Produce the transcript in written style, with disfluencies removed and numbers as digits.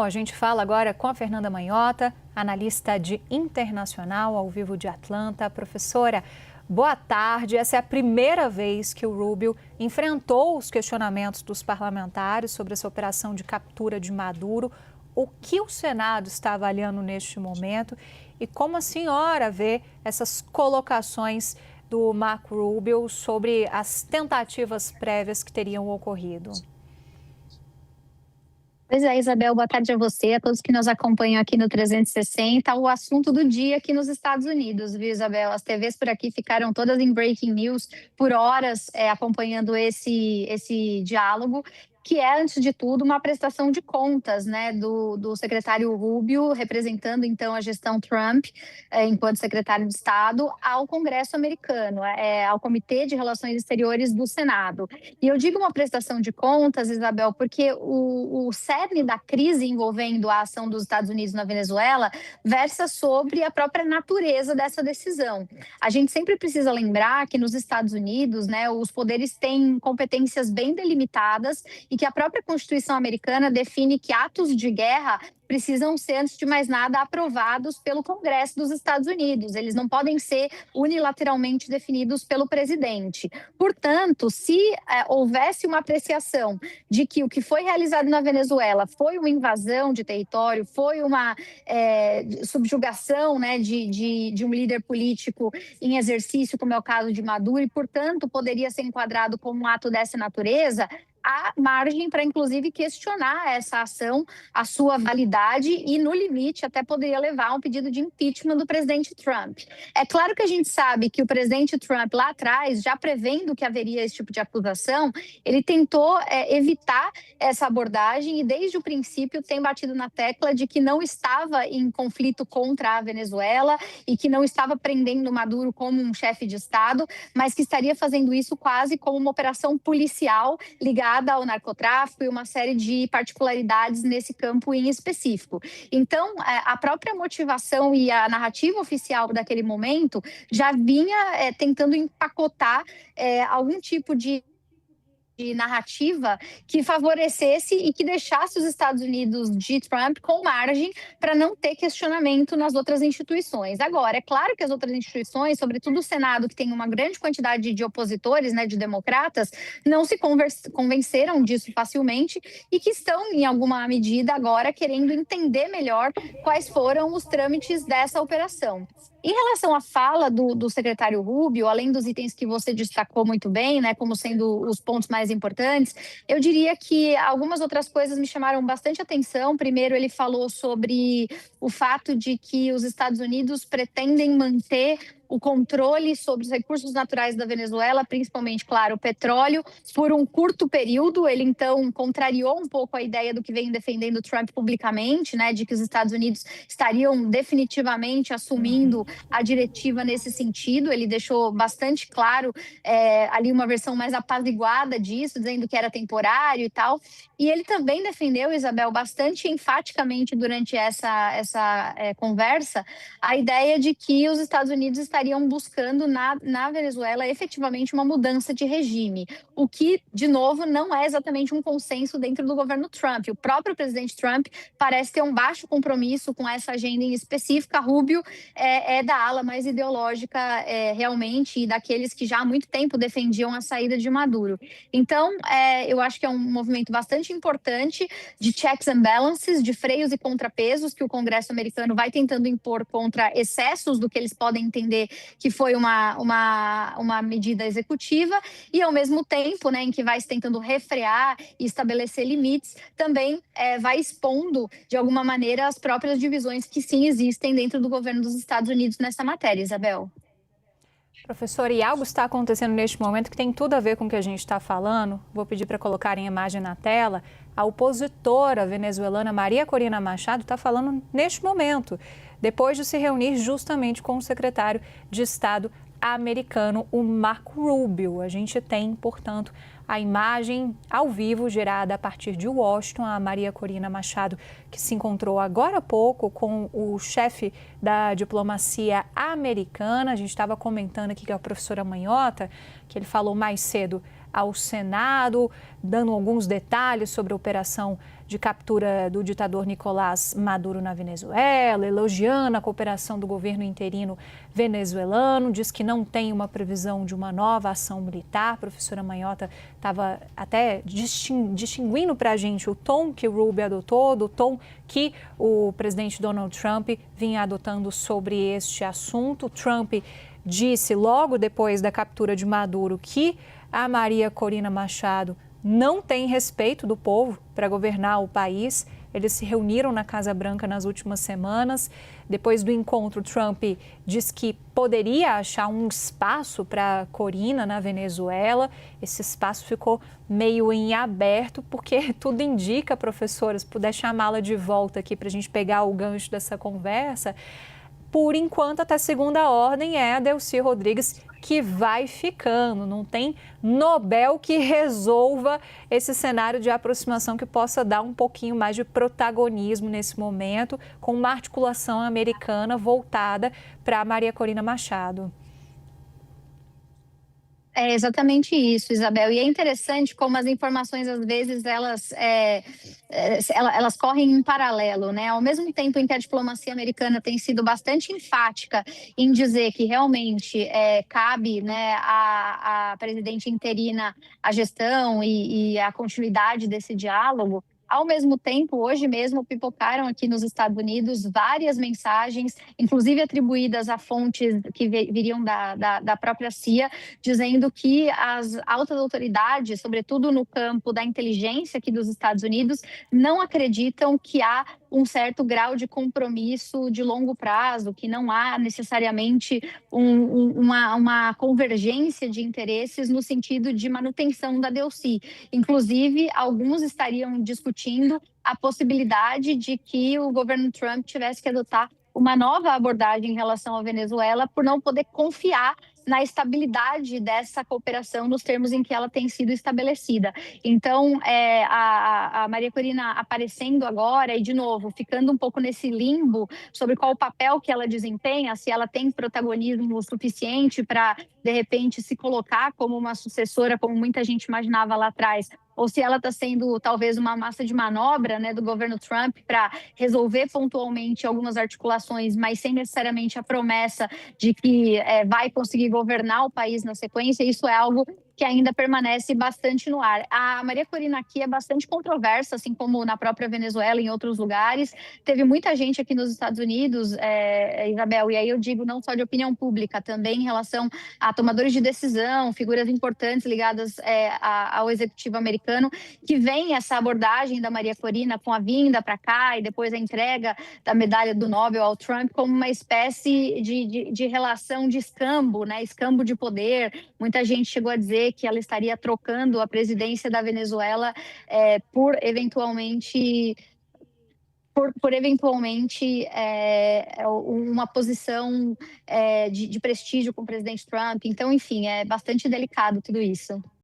A gente fala agora com a Fernanda Manhota, analista de internacional ao vivo de Atlanta. Professora, boa tarde. Essa é a primeira vez que o Rubio enfrentou os questionamentos dos parlamentares sobre essa operação de captura de Maduro. O que o Senado está avaliando neste momento e como a senhora vê essas colocações do Marco Rubio sobre as tentativas prévias que teriam ocorrido? Pois é, Isabel, boa tarde a você, a todos que nos acompanham aqui no 360. O assunto do dia aqui nos Estados Unidos, viu, Isabel? As TVs por aqui ficaram todas em breaking news por horas, acompanhando esse diálogo, que é, antes de tudo, uma prestação de contas, né, do secretário Rubio, representando, então, a gestão Trump, enquanto secretário de Estado, ao Congresso americano, ao Comitê de Relações Exteriores do Senado. E eu digo uma prestação de contas, Isabel, porque o cerne da crise envolvendo a ação dos Estados Unidos na Venezuela versa sobre a própria natureza dessa decisão. A gente sempre precisa lembrar que nos Estados Unidos, né, os poderes têm competências bem delimitadas e que a própria Constituição americana define que atos de guerra precisam ser, antes de mais nada, aprovados pelo Congresso dos Estados Unidos. Eles não podem ser unilateralmente definidos pelo presidente. Portanto, se houvesse uma apreciação de que o que foi realizado na Venezuela foi uma invasão de território, foi uma subjugação, né, de um líder político em exercício, como é o caso de Maduro, e, portanto, poderia ser enquadrado como um ato dessa natureza, há margem para, inclusive, questionar essa ação, a sua validade e, no limite, até poderia levar a um pedido de impeachment do presidente Trump. É claro que a gente sabe que o presidente Trump, lá atrás, já prevendo que haveria esse tipo de acusação, ele tentou evitar essa abordagem e, desde o princípio, tem batido na tecla de que não estava em conflito contra a Venezuela e que não estava prendendo Maduro como um chefe de Estado, mas que estaria fazendo isso quase como uma operação policial ligada ao narcotráfico e uma série de particularidades nesse campo em específico. Então, a própria motivação e a narrativa oficial daquele momento já vinha tentando empacotar algum tipo de narrativa que favorecesse e que deixasse os Estados Unidos de Trump com margem para não ter questionamento nas outras instituições. Agora, é claro que as outras instituições, sobretudo o Senado, que tem uma grande quantidade de opositores, né, de democratas, não se convenceram disso facilmente e que estão, em alguma medida, agora querendo entender melhor quais foram os trâmites dessa operação. Em relação à fala do secretário Rubio, além dos itens que você destacou muito bem, né, como sendo os pontos mais importantes, eu diria que algumas outras coisas me chamaram bastante atenção. Primeiro, ele falou sobre o fato de que os Estados Unidos pretendem manter o controle sobre os recursos naturais da Venezuela, principalmente, claro, o petróleo, por um curto período. Ele, então, contrariou um pouco a ideia do que vem defendendo Trump publicamente, né, de que os Estados Unidos estariam definitivamente assumindo a diretiva nesse sentido. Ele deixou bastante claro ali uma versão mais apaziguada disso, dizendo que era temporário e tal. E ele também defendeu, Isabel, bastante enfaticamente durante essa conversa, a ideia de que os Estados Unidos estariam buscando na Venezuela efetivamente uma mudança de regime, o que, de novo, não é exatamente um consenso dentro do governo Trump. O próprio presidente Trump parece ter um baixo compromisso com essa agenda em específica. Rubio é da ala mais ideológica realmente e daqueles que já há muito tempo defendiam a saída de Maduro. Então, eu acho que é um movimento bastante importante de checks and balances, de freios e contrapesos que o Congresso americano vai tentando impor contra excessos do que eles podem entender que foi uma medida executiva e, ao mesmo tempo, né, em que vai se tentando refrear e estabelecer limites, também vai expondo, de alguma maneira, as próprias divisões que sim existem dentro do governo dos Estados Unidos nessa matéria, Isabel. Professora, e algo está acontecendo neste momento que tem tudo a ver com o que a gente está falando. Vou pedir para colocar em imagem na tela. A opositora venezuelana Maria Corina Machado está falando neste momento, depois de se reunir justamente com o secretário de Estado americano, o Marco Rubio. A gente tem, portanto, a imagem ao vivo gerada a partir de Washington, a Maria Corina Machado, que se encontrou agora há pouco com o chefe da diplomacia americana. A gente estava comentando aqui com a professora Manhota, que ele falou mais cedo ao Senado, dando alguns detalhes sobre a operação de captura do ditador Nicolás Maduro na Venezuela, elogiando a cooperação do governo interino venezuelano, diz que não tem uma previsão de uma nova ação militar. A professora Manhota estava até distinguindo para a gente o tom que o Rubio adotou, do tom que o presidente Donald Trump vinha adotando sobre este assunto. Trump disse logo depois da captura de Maduro que a Maria Corina Machado não tem respeito do povo para governar o país. Eles se reuniram na Casa Branca nas últimas semanas. Depois do encontro, Trump diz que poderia achar um espaço para Corina na Venezuela. Esse espaço ficou meio em aberto, porque tudo indica, professora, se puder chamá-la de volta aqui para a gente pegar o gancho dessa conversa, por enquanto, até segunda ordem, é a Delcy Rodrigues que vai ficando. Não tem Nobel que resolva esse cenário de aproximação que possa dar um pouquinho mais de protagonismo nesse momento, com uma articulação americana voltada para Maria Corina Machado. É exatamente isso, Isabel. E é interessante como as informações, às vezes, elas correm em paralelo, né? Ao mesmo tempo em que a diplomacia americana tem sido bastante enfática em dizer que realmente cabe, né, à presidente interina a gestão e a continuidade desse diálogo. Ao mesmo tempo, hoje mesmo, pipocaram aqui nos Estados Unidos várias mensagens, inclusive atribuídas a fontes que viriam da própria CIA, dizendo que as altas autoridades, sobretudo no campo da inteligência aqui dos Estados Unidos, não acreditam que há um certo grau de compromisso de longo prazo, que não há necessariamente uma convergência de interesses no sentido de manutenção da Delcy. Inclusive, alguns estariam discutindo a possibilidade de que o governo Trump tivesse que adotar uma nova abordagem em relação à Venezuela por não poder confiar na estabilidade dessa cooperação nos termos em que ela tem sido estabelecida. Então, a Maria Corina aparecendo agora e, de novo, ficando um pouco nesse limbo sobre qual o papel que ela desempenha, se ela tem protagonismo suficiente para, de repente, se colocar como uma sucessora, como muita gente imaginava lá atrás, ou se ela está sendo talvez uma massa de manobra, né, do governo Trump para resolver pontualmente algumas articulações, mas sem necessariamente a promessa de que vai conseguir governar o país na sequência. Isso é algo que ainda permanece bastante no ar. A Maria Corina aqui é bastante controversa, assim como na própria Venezuela e em outros lugares. Teve muita gente aqui nos Estados Unidos, Isabel, e aí eu digo não só de opinião pública, também em relação a tomadores de decisão, figuras importantes ligadas ao executivo americano, que veem essa abordagem da Maria Corina com a vinda para cá e depois a entrega da medalha do Nobel ao Trump como uma espécie de relação de escambo, né? Escambo de poder. Muita gente chegou a dizer que ela estaria trocando a presidência da Venezuela por eventualmente uma posição de prestígio com o presidente Trump. Então, enfim, é bastante delicado tudo isso.